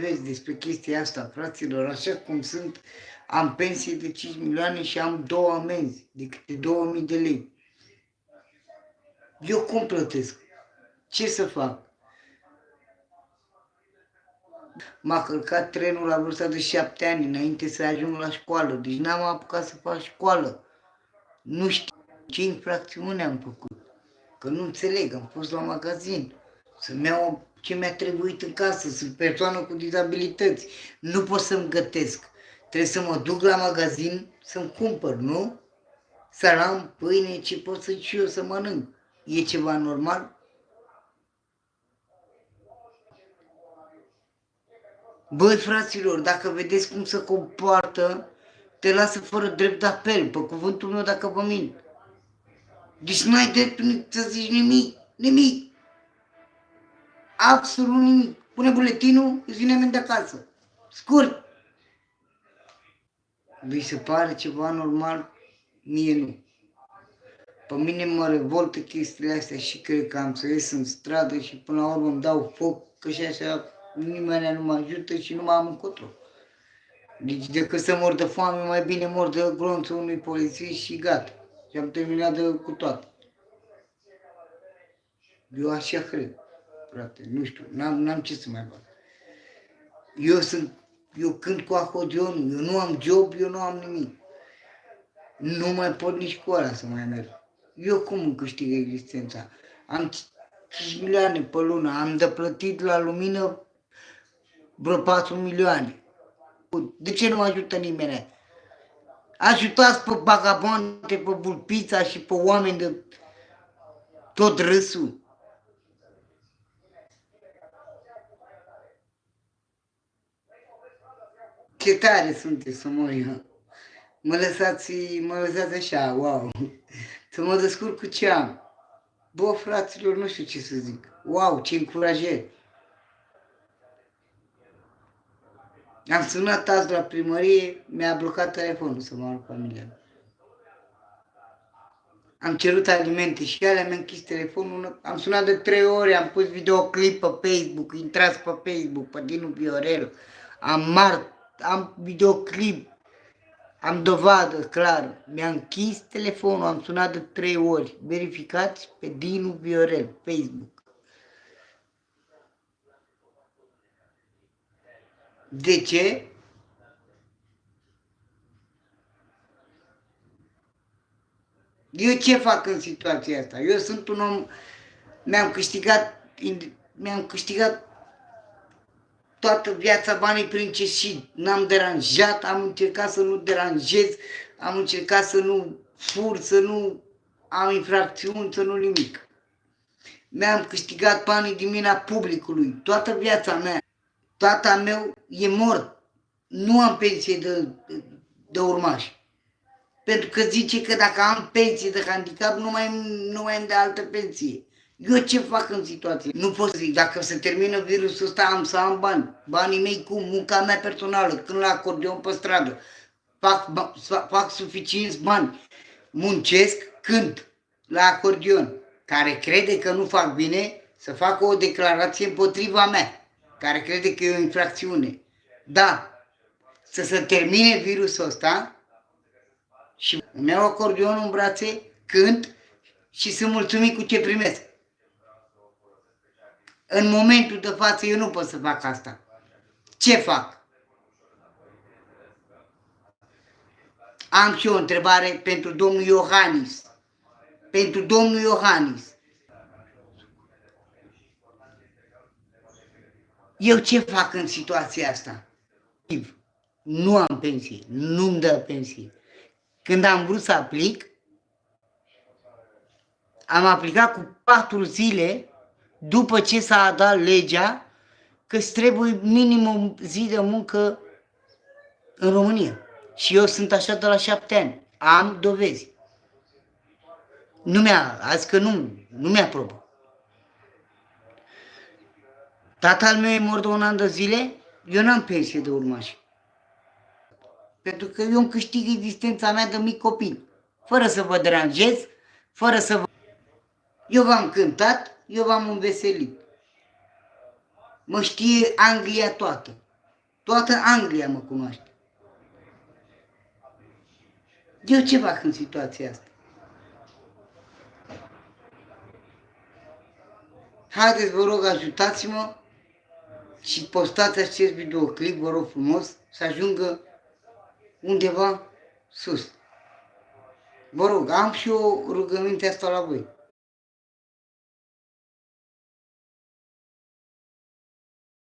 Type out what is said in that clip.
vezi despre chestia asta, fraților, așa cum sunt, am pensie de 5 milioane și am 2 amenzi de câte 2000 de lei. Eu cum plătesc? Ce să fac? M-a călcat trenul la vârsta de 7 ani, înainte să ajung la școală, deci n-am apucat să fac școală. Nu știu ce infracțiune am făcut, că nu înțeleg, am fost la magazin să-mi iau ce mi-a trebuit în casă, sunt persoană cu dizabilități, nu pot să-mi gătesc, trebuie să mă duc la magazin să-mi cumpăr, nu? Salam, pâine, ce pot să și eu să mănânc. E ceva normal? Băi, fraților, dacă vedeți cum se comportă, te lasă fără drept de apel, pe cuvântul meu dacă vă mint. Deci n-ai dreptul să zici nimic, nimic. Absolut nimic. Pune buletinul, îți vine amendă acasă. Scurt. Vi se pare ceva normal? Mie nu. Pe mine mă revoltă chestiile astea și cred că am să ies în stradă și până la urmă îmi dau foc, că și așa nimeni nu mă ajută și nu mă am încotro. Deci decât să mor de foame, mai bine mor de glonțul unui polițist și gata. Și am terminat cu toate. Eu așa cred, frate, nu știu, n-am ce să mai fac. Eu cânt cu acordeonul, eu nu am job, eu nu am nimic. Nu mai pot nici cu ăla să mai merg. Eu cum îmi câștig existența? Am 5 milioane pe lună, am de plătit la lumină vreo 4 milioane. De ce nu mă ajută nimeni? Ajutați pe vagabonde, pe bulpița și pe oameni de tot râsul. Ce tare sunteți să mor eu. Mă lăsați așa, wow. Să mă descurc cu ce am. Bă, fraților, nu știu ce să zic. Wow, ce încurajări. Am sunat azi la primărie, mi-a blocat telefonul să mă arăt familia. Am cerut alimente și alea, mi-a închis telefonul, am sunat de 3 ori, am pus videoclip pe Facebook, intrați pe Facebook, pe Dinu Viorel, am videoclip, am dovadă, clar, mi-a închis telefonul, am sunat de 3 ori, verificați pe Dinu Viorel, Facebook. De ce? Eu ce fac în situația asta? Eu sunt un om, mi-am câștigat toată viața banii prin ce și n-am deranjat, am încercat să nu deranjez, am încercat să nu fur, să nu am infracțiuni, să nu nimic. Mi-am câștigat banii din mâna publicului, toată viața mea. Tata meu e mort, nu am pensie de urmași. Pentru că zice că dacă am pensie de handicap, nu mai am de altă pensie. Eu ce fac în situație? Nu pot să zic, dacă se termină virusul ăsta, am să am bani. Banii mei cu munca mea personală, când la acordeon pe stradă. Fac suficienți bani. Muncesc, cânt la acordeon. Care crede că nu fac bine, să facă o declarație împotriva mea. Care crede că e o infracțiune. Da, să se termine virusul ăsta și îmi iau acordeonul în brațe, cânt și sunt mulțumit cu ce primesc. În momentul de față eu nu pot să fac asta. Ce fac? Am și o întrebare pentru domnul Iohannis. Pentru domnul Iohannis. Eu ce fac în situația asta? Nu am pensie, nu-mi dă pensie. Când am vrut să aplic, am aplicat cu 4 zile după ce s-a dat legea că îți trebuie minim o zi de muncă în România. Și eu sunt așa de la 7 ani. Am dovezi. Azi că nu mi-aprobă. Tatăl meu e mort de 1 an de zile, eu n-am pensie de urmași. Pentru că eu îmi câștig existența mea de mic copil. Fără să vă deranjez, fără să vă... Eu v-am cântat, eu v-am înveselit. Mă știe Anglia toată. Toată Anglia mă cunoaște. Eu ce fac în situația asta? Haideți, vă rog, ajutați-mă și postați acest videoclip, vă rog frumos, să ajungă undeva sus. Vă rog, am și o rugăminte asta la voi.